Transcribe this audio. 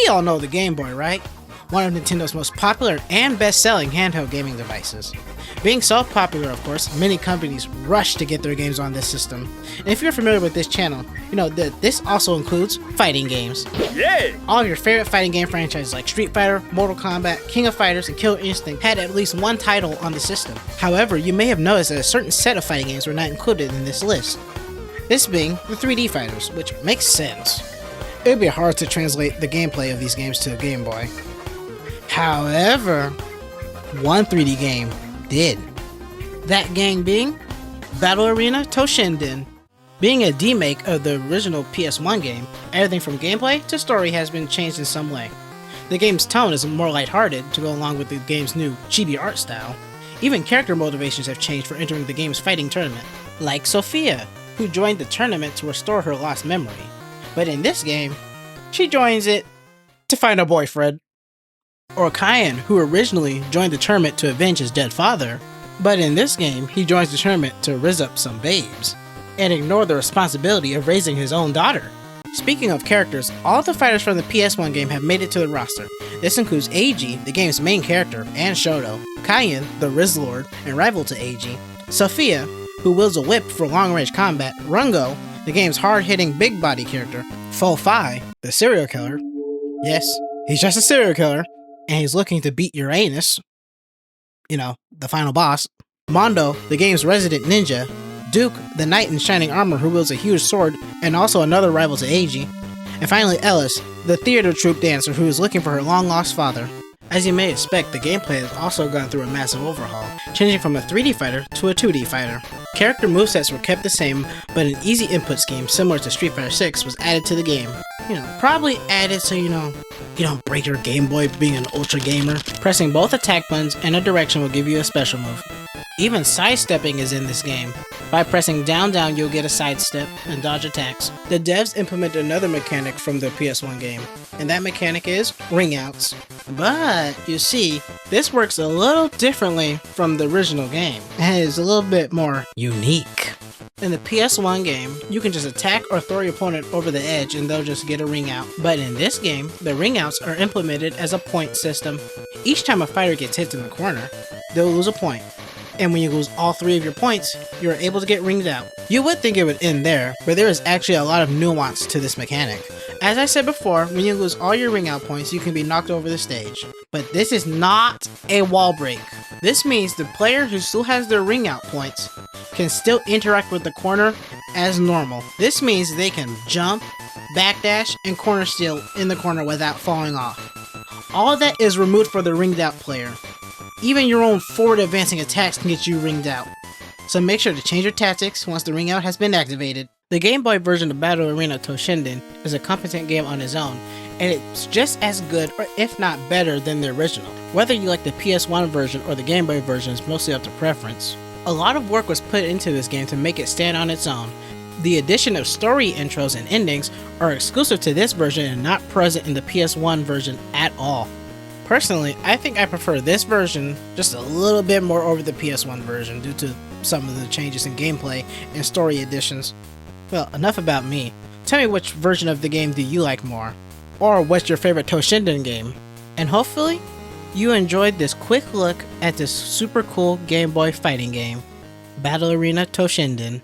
all know the Game Boy, right? One of Nintendo's most popular and best-selling handheld gaming devices. Being so popular, of course, many companies rush to get their games on this system. And if you're familiar with this channel, you know that this also includes fighting games. Yeah! All of your favorite fighting game franchises like Street Fighter, Mortal Kombat, King of Fighters, and Killer Instinct had at least one title on the system. However, you may have noticed that a certain set of fighting games were not included in this list. This being the 3D fighters, which makes sense. It would be hard to translate the gameplay of these games to a Game Boy. However, one 3D game did. That game being Battle Arena Toshinden. Being a remake of the original PS1 game, everything from gameplay to story has been changed in some way. The game's tone is more lighthearted to go along with the game's new chibi art style. Even character motivations have changed for entering the game's fighting tournament, like Sophia, who joined the tournament to restore her lost memory. But in this game, she joins it to find a boyfriend. Or Kyan, who originally joined the tournament to avenge his dead father, but in this game, he joins the tournament to rizz up some babes, and ignore the responsibility of raising his own daughter. Speaking of characters, all the fighters from the PS1 game have made it to the roster. This includes Eiji, the game's main character, and Shoto, Kyan, the Riz Lord, and rival to Eiji, Sophia, who wields a whip for long-range combat, Rungo, the game's hard-hitting big body character, Fo-Fi, the serial killer. Yes, he's just a serial killer, and he's looking to beat Uranus, you know, the final boss. Mondo, the game's resident ninja, Duke, the knight in shining armor who wields a huge sword and also another rival to Eiji, and finally Ellis, the theater troupe dancer who is looking for her long-lost father. As you may expect, the gameplay has also gone through a massive overhaul, changing from a 3D fighter to a 2D fighter. Character movesets were kept the same, but an easy input scheme similar to Street Fighter 6 was added to the game. Probably added so you don't break your Game Boy being an ultra gamer. Pressing both attack buttons and a direction will give you a special move. Even sidestepping is in this game. By pressing down you'll get a sidestep and dodge attacks. The devs implemented another mechanic from the PS1 game, and that mechanic is ring outs. But, you see, this works a little differently from the original game, and is a little bit more unique. In the PS1 game, you can just attack or throw your opponent over the edge and they'll just get a ring out. But in this game, the ring outs are implemented as a point system. Each time a fighter gets hit in the corner, they'll lose a point. And when you lose all 3 of your points, you're able to get ringed out. You would think it would end there, but there is actually a lot of nuance to this mechanic. As I said before, when you lose all your ring out points, you can be knocked over the stage. But this is not a wall break. This means the player who still has their ring out points can still interact with the corner as normal. This means they can jump, backdash, and corner steal in the corner without falling off. All of that is removed for the ringed out player. Even your own forward advancing attacks can get you ringed out. So make sure to change your tactics once the ring out has been activated. The Game Boy version of Battle Arena Toshinden is a competent game on its own, and it's just as good or if not better than the original. Whether you like the PS1 version or the Game Boy version is mostly up to preference. A lot of work was put into this game to make it stand on its own. The addition of story intros and endings are exclusive to this version and not present in the PS1 version at all. Personally, I think I prefer this version just a little bit more over the PS1 version due to some of the changes in gameplay and story additions. Well, enough about me. Tell me which version of the game do you like more? Or what's your favorite Toshinden game? And hopefully, you enjoyed this quick look at this super cool Game Boy fighting game, Battle Arena Toshinden.